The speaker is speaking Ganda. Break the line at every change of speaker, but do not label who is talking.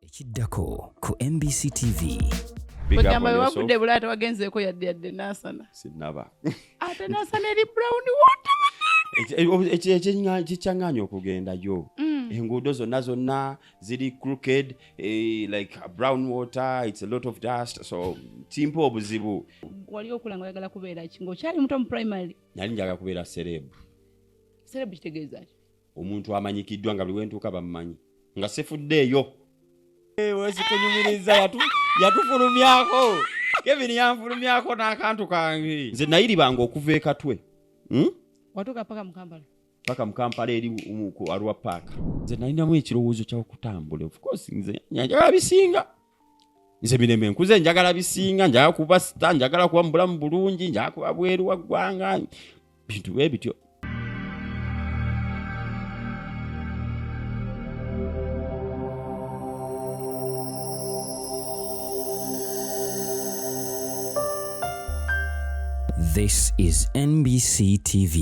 Ekiddako ku MBCTV.
Bagamba wabudde bulaata wagenzeeko yadde nasana.
Sinaba.
Ate nasana eri brown water.
Ekikyanganya okugenda yo. Enguudo zonna ziri crooked, like brown water, it's a lot of dust, so timpo obuzibu.
Wali okulanga oyagala kubeera ki ng'okyali muto mu primary?
Nali njagala kubeera celeb.
Celeb kitegeeza ki?
Omuntu amanyikiddwa nga buli wentuuka bamumanyi. Nga sefuddeeyo. Wesikunyumiriza yatufulumyako. Kevin yanfulumyako n'akantu kange. Nze nayiribanga okuva ekatwe.
Watuuka paka mu Kampala?
Paka mu Kampala eri ku Arua Park. Nze nalinamu ekirowoozo ky'okutambula. Of course nze njagala bisinga. Nze Mirembe nkuze njagala bisinga, njagala kuba star, njagala kuba mu bulamu bulungi, njagala kuba bweru wa ggwanga. Bintu bwe bityo.
This is MBCTV.